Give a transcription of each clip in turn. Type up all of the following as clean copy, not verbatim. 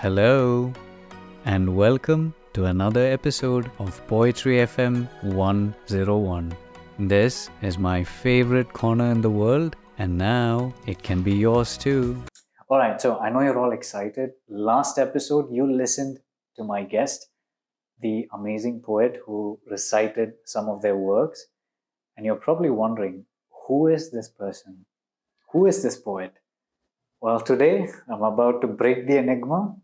Hello, and welcome to another episode of Poetry FM 101. This is my favorite corner in the world, and now it can be yours too. Alright, so I know you're all excited. Last episode, you listened to my guest, the amazing poet who recited some of their works, and you're probably wondering, who is this person? Who is this poet? Well, today I'm about to break the enigma.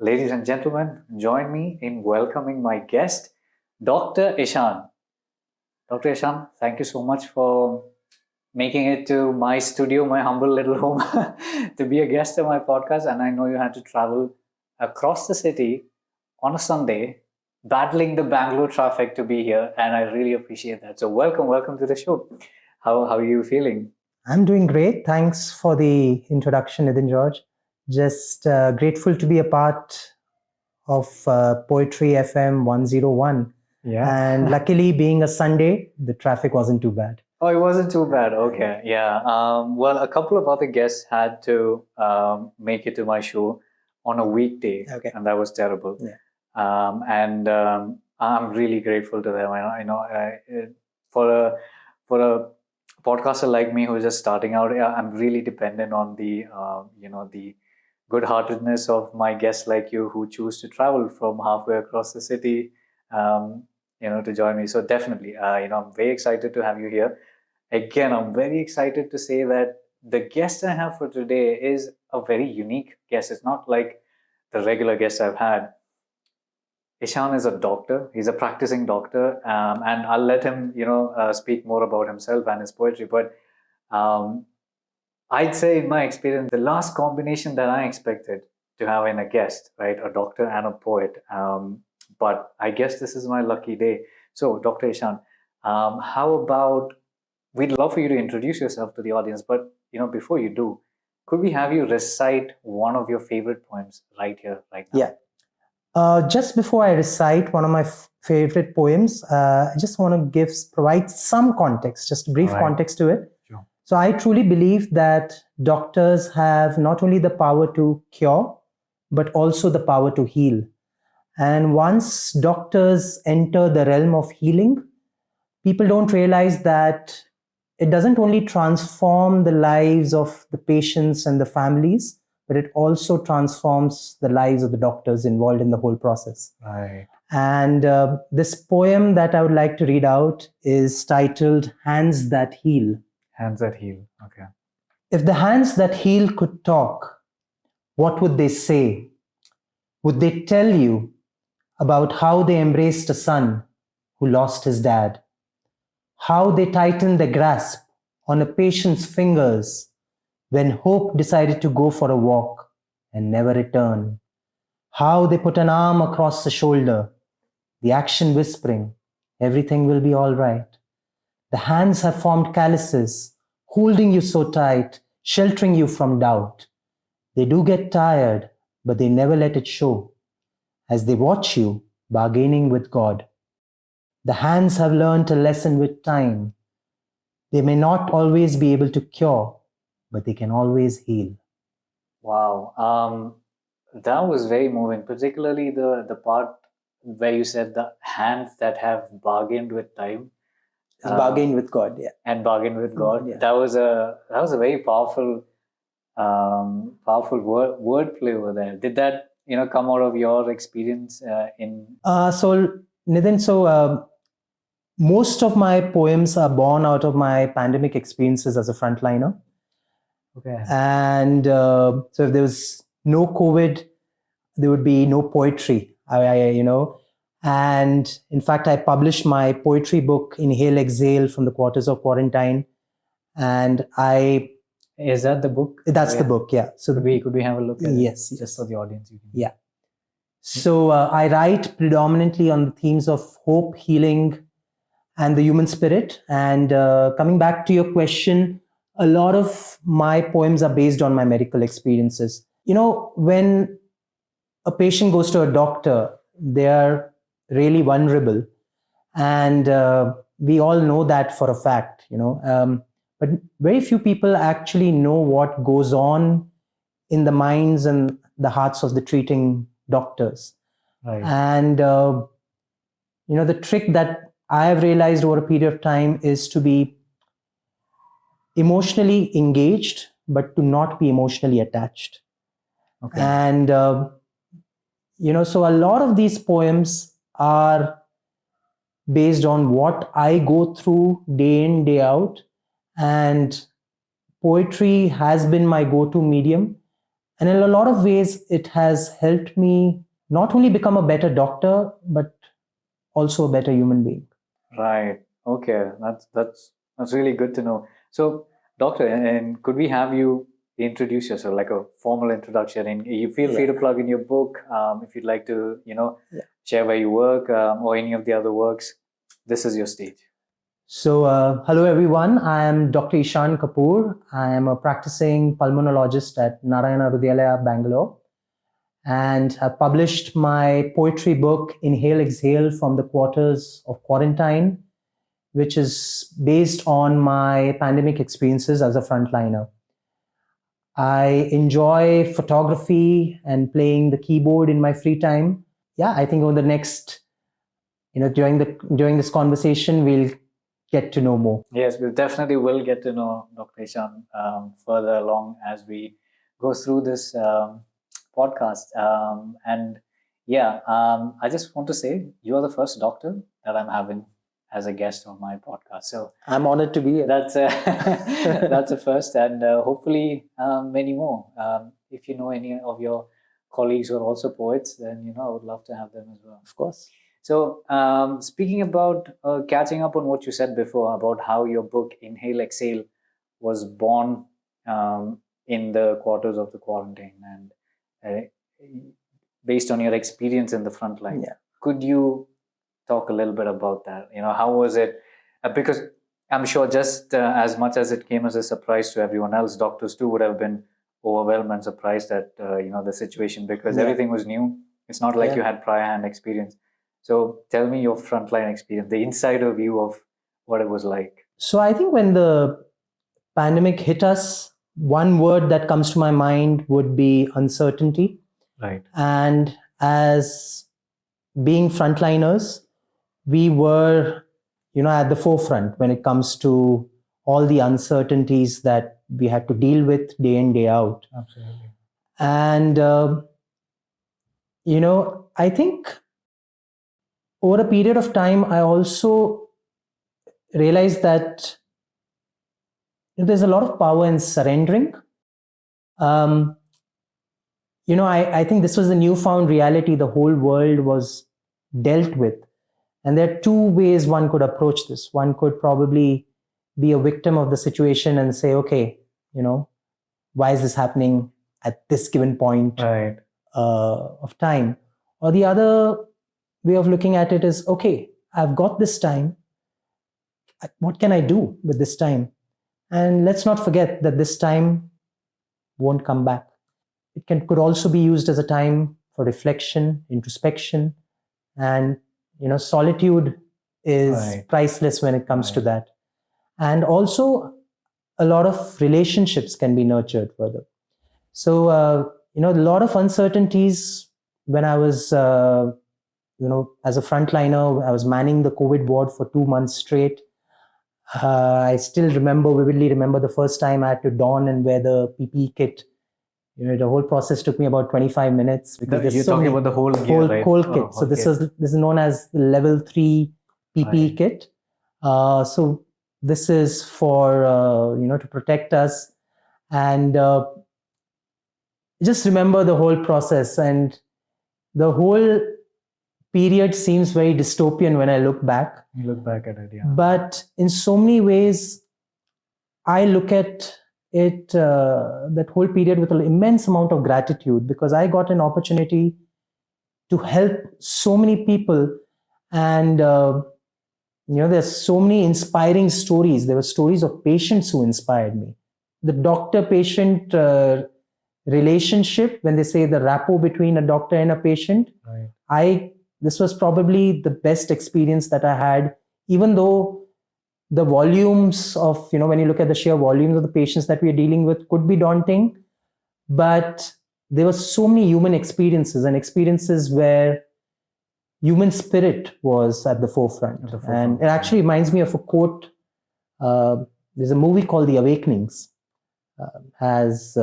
Ladies and gentlemen, join me in welcoming my guest, Dr. Ishan. Dr. Ishan, thank you so much for making it to my studio, my humble little home, to be a guest on my podcast. And I know you had to travel across the city on a Sunday, battling the Bangalore traffic to be here. And I really appreciate that. So welcome to the show. How are you feeling? I'm doing great. Thanks for the introduction, Nidhin George. Just grateful to be a part of Poetry FM 101. Yeah. And luckily, being a Sunday, the traffic wasn't too bad. Oh, it wasn't too bad. Okay. Yeah. Well, a couple of other guests had to make it to my show on a weekday. Okay. And that was terrible. Yeah. I'm really grateful to them. I know for a podcaster like me who's just starting out, I'm really dependent on the good-heartedness of my guests like you who choose to travel from halfway across the city, to join me. So definitely, I'm very excited to have you here. Again, I'm very excited to say that the guest I have for today is a very unique guest. It's not like the regular guests I've had. Ishan is a doctor. He's a practicing doctor, and I'll let him, speak more about himself and his poetry. But I'd say, in my experience, the last combination that I expected to have in a guest, right, a doctor and a poet. But I guess this is my lucky day. So, Dr. Ishan, how about, we'd love for you to introduce yourself to the audience, but before you do, could we have you recite one of your favorite poems right here, right now? Yeah. Just before I recite one of my favorite poems, I just want to provide some context, just brief context to it. Sure. So I truly believe that doctors have not only the power to cure, but also the power to heal. And once doctors enter the realm of healing, people don't realize that it doesn't only transform the lives of the patients and the families, but it also transforms the lives of the doctors involved in the whole process. Right. And this poem that I would like to read out is titled Hands That Heal. Hands that heal. Okay. If the hands that heal could talk, what would they say? Would they tell you about how they embraced a son who lost his dad? How they tightened their grasp on a patient's fingers when hope decided to go for a walk and never return? How they put an arm across the shoulder, the action whispering, everything will be all right. The hands have formed calluses, holding you so tight, sheltering you from doubt. They do get tired, but they never let it show, as they watch you bargaining with God. The hands have learned a lesson with time. They may not always be able to cure, but they can always heal. Wow. That was very moving, particularly the part where you said the hands that have bargained with time. Bargain with God, yeah. And bargain with God. Yeah. That was a very powerful wordplay over there. Did that come out of your experience in? So Nidhin, most of my poems are born out of my pandemic experiences as a frontliner. Okay. And so if there was no COVID, there would be no poetry. And in fact, I published my poetry book, Inhale, Exhale, from the Quarters of Quarantine. And Is that the book? That's the book, yeah. So could we have a look at yes, it? Just for the audience. Yeah. So I write predominantly on the themes of hope, healing, and the human spirit. And coming back to your question, a lot of my poems are based on my medical experiences. When a patient goes to a doctor, they are really vulnerable. And we all know that for a fact, but very few people actually know what goes on in the minds and the hearts of the treating doctors. Right. And the trick that I have realized over a period of time is to be emotionally engaged, but to not be emotionally attached. Okay. And so a lot of these poems are based on what I go through day in, day out. And poetry has been my go-to medium. And in a lot of ways, it has helped me not only become a better doctor, but also a better human being. Right. Okay. That's really good to know. So, doctor, and could we have you introduce yourself, like a formal introduction? And you feel free to plug in your book, if you'd like to, share where you work, or any of the other works. This is your stage. So, hello everyone. I am Dr. Ishan Capoor. I am a practicing pulmonologist at Narayana Health, Bangalore. And I published my poetry book, Inhale, Exhale from the Quarters of Quarantine, which is based on my pandemic experiences as a frontliner. I enjoy photography and playing the keyboard in my free time. Yeah, I think over the next, during this conversation, we'll get to know more. Yes, we definitely will get to know Dr. Ishan further along as we go through this podcast. And yeah, I just want to say you are the first doctor that I'm having as a guest on my podcast. So I'm honored to be here. that's that's a first, and hopefully many more. If you know any of your colleagues who are also poets, then I would love to have them as well. Of course. So, speaking about catching up on what you said before about how your book Inhale Exhale was born in the quarters of the quarantine, and based on your experience in the front line, could you talk a little bit about that? How was it? Because I'm sure just as much as it came as a surprise to everyone else, doctors too would have been overwhelmed and surprised at the situation, because everything was new. It's not like you had prior hand experience. So tell me your frontline experience, the insider view of what it was like. So I think when the pandemic hit us, one word that comes to my mind would be uncertainty. Right. And as being frontliners, we were, at the forefront when it comes to all the uncertainties that we had to deal with day in, day out. Absolutely. And, I think over a period of time, I also realized that there's a lot of power in surrendering. I think this was the newfound reality the whole world was dealt with. And there are two ways one could approach this. One could probably be a victim of the situation and say, okay, why is this happening at this given point of time? Or the other way of looking at it is, okay, I've got this time. What can I do with this time? And let's not forget that this time won't come back. It could also be used as a time for reflection, introspection, and solitude is priceless when it comes to that. And also, a lot of relationships can be nurtured further. So, a lot of uncertainties when I was, as a frontliner, I was manning the COVID ward for 2 months straight. I still vividly remember the first time I had to don and wear the PPE kit. The whole process took me about 25 minutes. Because you're talking about the whole gear, right? Whole kit. So this is known as the level 3 PPE kit. So this is for to protect us, and just remember the whole process, and the whole period seems very dystopian when I look back. You look back at it, yeah. But in so many ways, I look at it, that whole period, with an immense amount of gratitude, because I got an opportunity to help so many people. And, there's so many inspiring stories. There were stories of patients who inspired me. The doctor-patient relationship, when they say the rapport between a doctor and a patient, this was probably the best experience that I had, even though the volumes of, when you look at the sheer volumes of the patients that we are dealing with could be daunting. But there were so many human experiences, and experiences where human spirit was at the forefront. At the forefront, And it actually reminds me of a quote. There's a movie called The Awakenings, has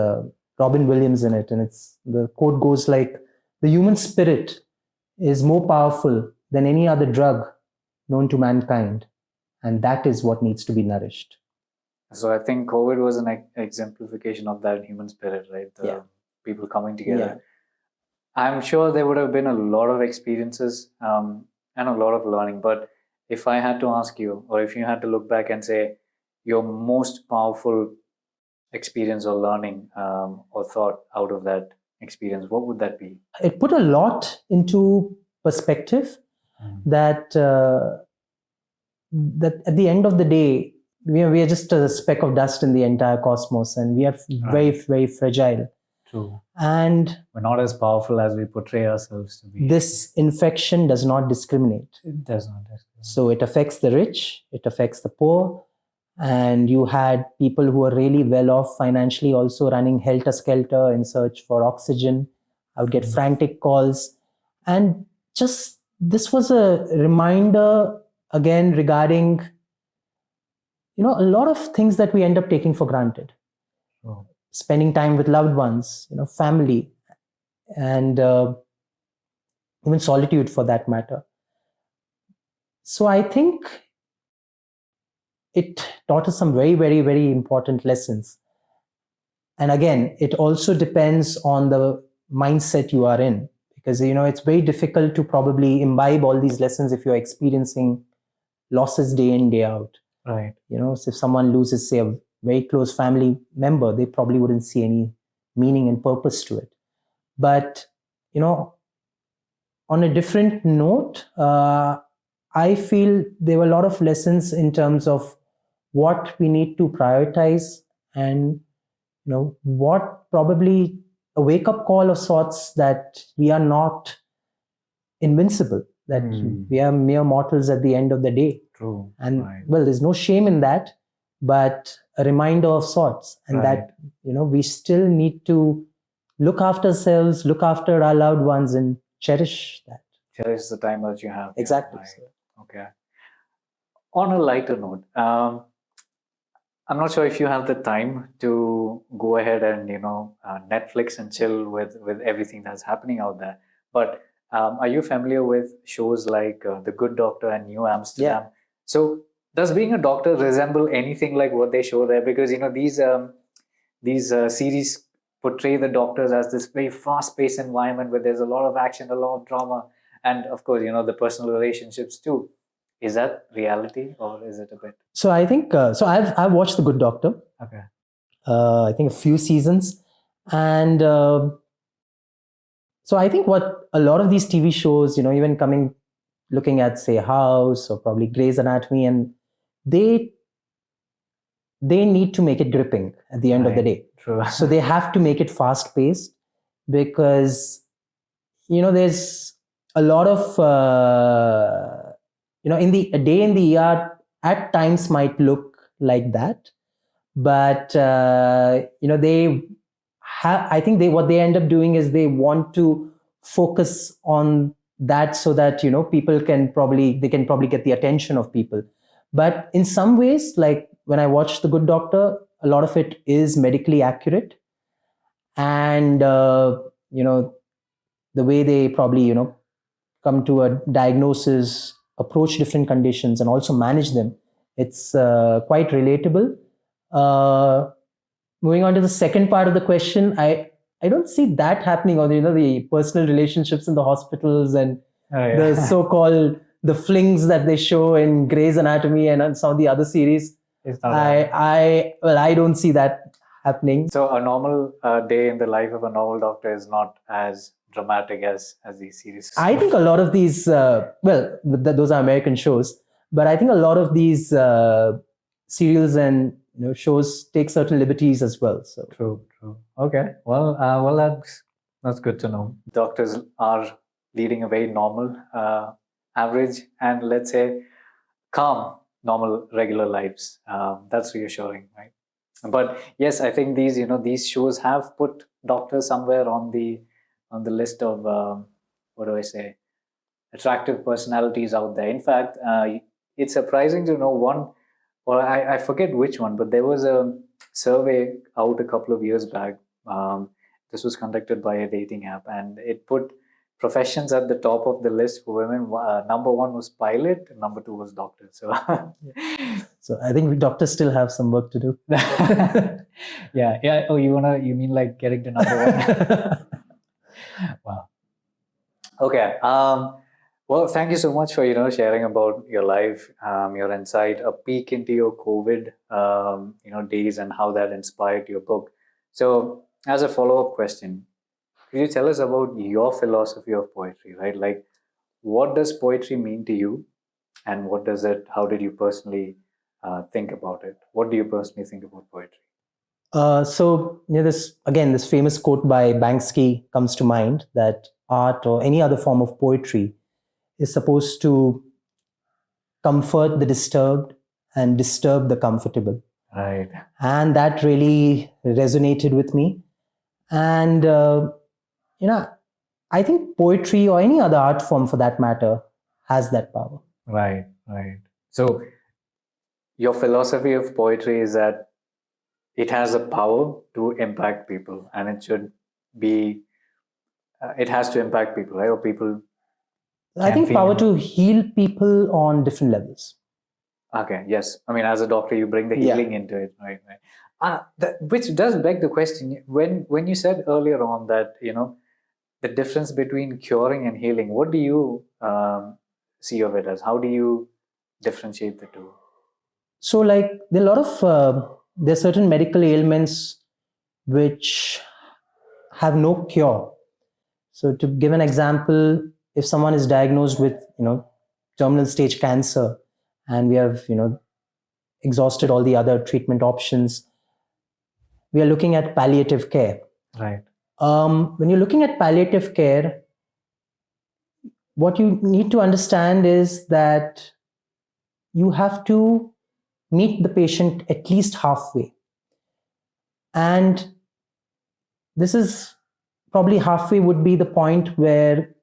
Robin Williams in it, and the quote goes like, "The human spirit is more powerful than any other drug known to mankind, and that is what needs to be nourished." So I think COVID was an exemplification of that human spirit, right? Yeah. People coming together. Yeah. I'm sure there would have been a lot of experiences and a lot of learning. But if I had to ask you, or if you had to look back and say your most powerful experience or learning or thought out of that experience, what would that be? It put a lot into perspective that that at the end of the day, we are just a speck of dust in the entire cosmos, and we are very, very fragile. True. And we're not as powerful as we portray ourselves to be. This infection does not discriminate. It does not discriminate. So it affects the rich, it affects the poor, and you had people who are really well off financially also running helter-skelter in search for oxygen. I would get frantic calls. And just this was a reminder again regarding, a lot of things that we end up taking for granted. Oh. Spending time with loved ones, family, and even solitude for that matter. So I think it taught us some very, very, very important lessons. And again, it also depends on the mindset you are in, because, it's very difficult to probably imbibe all these lessons if you're experiencing losses day in, day out. Right. So if someone loses, say, a very close family member, they probably wouldn't see any meaning and purpose to it. But, on a different note, I feel there were a lot of lessons in terms of what we need to prioritize, and what probably a wake-up call of sorts that we are not invincible, that we are mere mortals at the end of the day. True. And well, there's no shame in that, but a reminder of sorts, and that we still need to look after ourselves, look after our loved ones, and cherish that. Cherish the time that you have. Exactly. Okay. On a lighter note, I'm not sure if you have the time to go ahead and Netflix and chill with everything that's happening out there. But are you familiar with shows like The Good Doctor and New Amsterdam? Yeah. So does being a doctor resemble anything like what they show there? Because these series portray the doctors as this very fast-paced environment where there's a lot of action, a lot of drama, and of course the personal relationships too. Is that reality, or is it a bit? So I think so. I've watched The Good Doctor. Okay. I think a few seasons, and so I think what a lot of these TV shows, even looking at, say, House or probably Grey's Anatomy, and they need to make it gripping at the end of the day. True. So they have to make it fast paced, because there's a lot of in a day in the ER at times might look like that, but they have, I think what they end up doing is they want to focus on that so that people can probably get the attention of people. But in some ways, like when I watched The Good Doctor, a lot of it is medically accurate, and the way they probably come to a diagnosis, approach different conditions, and also manage them, it's quite relatable. Moving on to the second part of the question, I don't see that happening, or the personal relationships in the hospitals, and the so-called the flings that they show in Grey's Anatomy and some of the other series. I don't see that happening. So a normal day in the life of a normal doctor is not as dramatic as these series. I think a lot of these, those are American shows, but I think a lot of these serials and shows take certain liberties as well. So true. Okay. Well, that's good to know. Doctors are leading a very normal, average, and let's say calm, normal, regular lives. That's reassuring, right? But yes, I think these shows have put doctors somewhere on the list of what do I say, attractive personalities out there. In fact, it's surprising to know one, or I forget which one, but there was a survey out a couple of years back. This was conducted by a dating app, and it put professions at the top of the list for women. Number one was pilot, and number two was doctor. So, So I think we doctors still have some work to do. yeah. Oh, you mean like getting to number one? Wow. Okay. Well, thank you so much for sharing about your life, your insight, a peek into your COVID days, and how that inspired your book. So, as a follow-up question, could you tell us about your philosophy of poetry? Right, like what does poetry mean to you, and what does it? How did you personally think about it? What do you personally think about poetry? So this famous quote by Banksy comes to mind, that art or any other form of poetry is supposed to comfort the disturbed and disturb the comfortable. Right. And that really resonated with me. And I think poetry or any other art form for that matter has that power. Right. So your philosophy of poetry is that it has a power to impact people, and it has to impact people, right? Or people. I think power to heal people on different levels. Okay, yes. I mean, as a doctor, you bring the healing into it, right? Which does beg the question, when you said earlier on that, the difference between curing and healing, what do you see of it as? How do you differentiate the two? So, like, there are certain medical ailments which have no cure. So, to give an example, if someone is diagnosed with, terminal stage cancer, and we have, exhausted all the other treatment options, we are looking at palliative care. Right. When you're looking at palliative care, what you need to understand is that you have to meet the patient at least halfway. And this is probably halfway would be the point where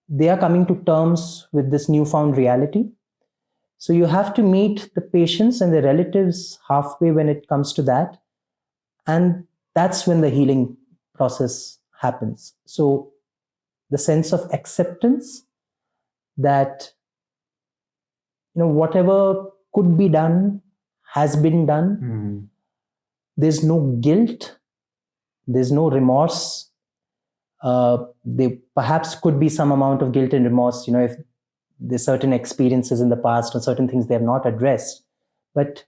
they are coming to terms with this newfound reality. So you have to meet the patients and the relatives halfway when it comes to that. And that's when the healing process happens. So the sense of acceptance that, whatever could be done has been done. Mm-hmm. There's no guilt. There's no remorse. There perhaps could be some amount of guilt and remorse, if there's certain experiences in the past or certain things they have not addressed. But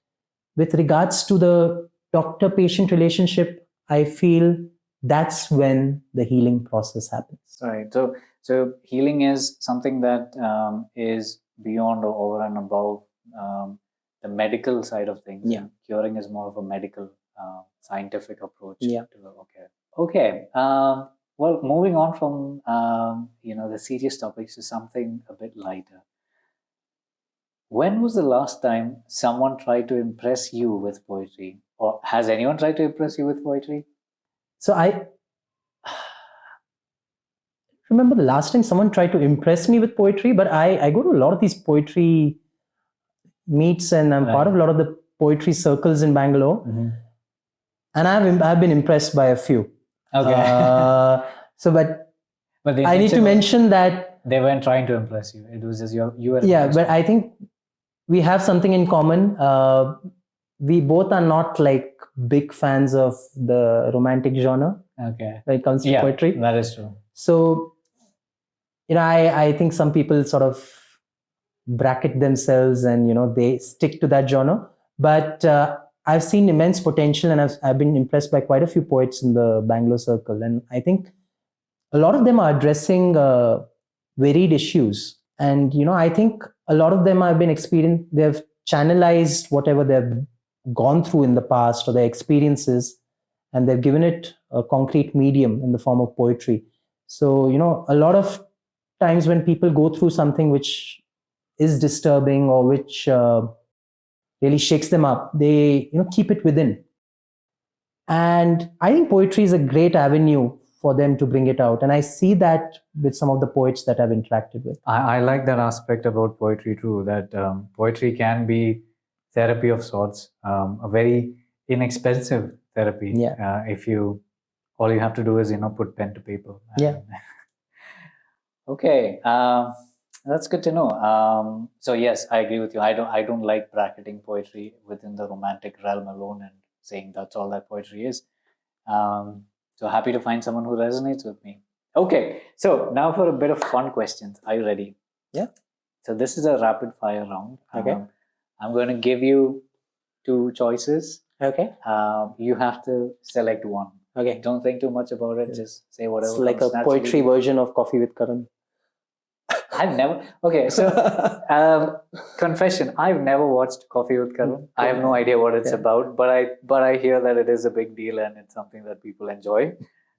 with regards to the doctor-patient relationship, I feel that's when the healing process happens. Right. So healing is something that is beyond or over and above the medical side of things. Yeah. And curing is more of a medical, scientific approach. Yeah. Okay. Well, moving on from the serious topics to something a bit lighter. When was the last time someone tried to impress you with poetry, or has anyone tried to impress you with poetry? So I remember the last time someone tried to impress me with poetry, but I go to a lot of these poetry meets, and I'm part of a lot of the poetry circles in Bangalore. Mm-hmm. And I've been impressed by a few. Okay. But the I need to mention that they weren't trying to impress you. It was just you were. Yeah, but I think we have something in common. We both are not like big fans of the romantic genre. Okay. When it comes to poetry. That is true. So, I think some people sort of bracket themselves and, they stick to that genre. But I've seen immense potential, and I've been impressed by quite a few poets in the Bangalore circle. And I think a lot of them are addressing varied issues. And, I think a lot of them have been they've channelized whatever they've gone through in the past or their experiences, and they've given it a concrete medium in the form of poetry. So, a lot of times when people go through something which is disturbing or which really shakes them up, they keep it within. And I think poetry is a great avenue for them to bring it out. And I see that with some of the poets that I've interacted with. I like that aspect about poetry too, that poetry can be therapy of sorts, a very inexpensive therapy. Yeah. If you, all you have to do is, put pen to paper. Yeah. Okay, that's good to know. So yes, I agree with you. I don't like bracketing poetry within the romantic realm alone and saying that's all that poetry is. So happy to find someone who resonates with me. Okay, so now for a bit of fun questions. Are you ready? Yeah. So this is a rapid fire round. Okay. I'm going to give you two choices. Okay. You have to select one. Okay. Don't think too much about it. Just say whatever. It's like a comes poetry naturally. version of Coffee with Karan. I've never. Okay, so confession: I've never watched Coffee with Karan. I have no idea what it's about, but I hear that it is a big deal and it's something that people enjoy.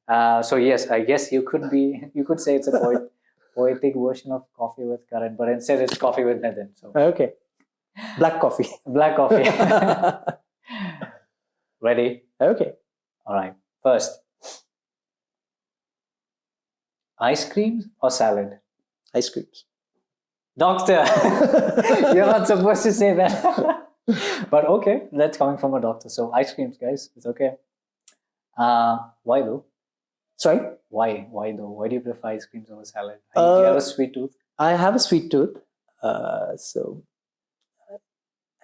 So yes, I guess you could say it's a poetic version of Coffee with Karan, but instead it's Coffee with Nitin. So Okay. Black coffee. Black coffee. Ready? Okay. All right. First, ice cream or salad? Ice creams. Doctor, you're not supposed to say that. But okay, that's coming from a doctor. So ice creams, guys, it's okay. Why though? Sorry? Why though? Why do you prefer ice creams over salad? You have a sweet tooth? I have a sweet tooth. So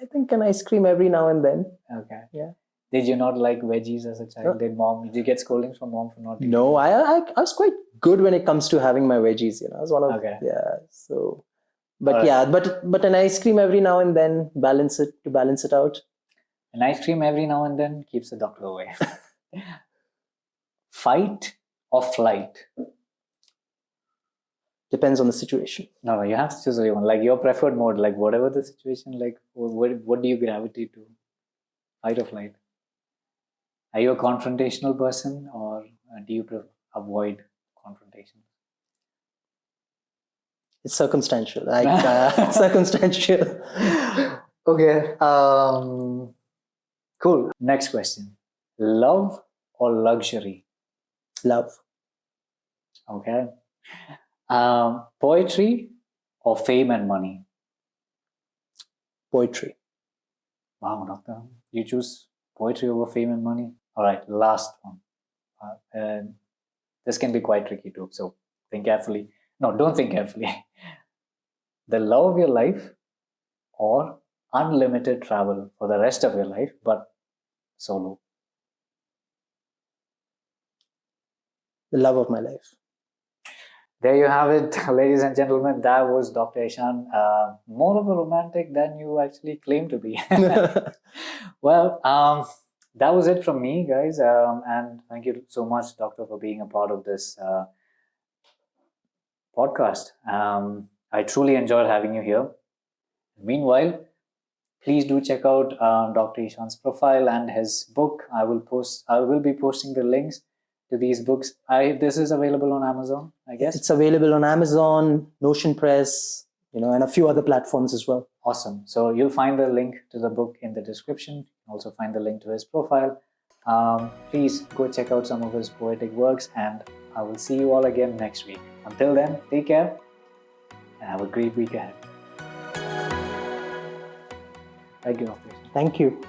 I think an ice cream every now and then. Okay. Yeah. Did you not like veggies as a child? Did you get scoldings from mom for not eating? No, I was quite good when it comes to having my veggies. I was one of So, but but an ice cream every now and then balance it out. An ice cream every now and then keeps the doctor away. Fight or flight? Depends on the situation. No, you have to choose only one. Like your preferred mode, like whatever the situation, like what do you gravitate to? Fight or flight? Are you a confrontational person or do you avoid confrontation? It's circumstantial. Circumstantial. Okay. Cool. Next question. Love or luxury? Love. Okay. Poetry or fame and money? Poetry. Wow, doctor. You choose poetry over fame and money? All right, last one. This can be quite tricky too, so think carefully. No, don't think carefully. The love of your life or unlimited travel for the rest of your life, but solo? The love of my life. There you have it, ladies and gentlemen. That was Dr. Ishan. More of a romantic than you actually claim to be. Well, that was it from me, guys. And thank you so much, Doctor, for being a part of this podcast. I truly enjoyed having you here. Meanwhile, please do check out Dr. Ishan's profile and his book. I will be posting the links to these books. This is available on Amazon, I guess. It's available on Amazon, Notion Press, and a few other platforms as well. Awesome. So you'll find the link to the book in the description. You'll also find the link to his profile. Please go check out some of his poetic works, and I will see you all again next week. Until then, take care and have a great week ahead. Thank you, Dr. Ishan. Thank you.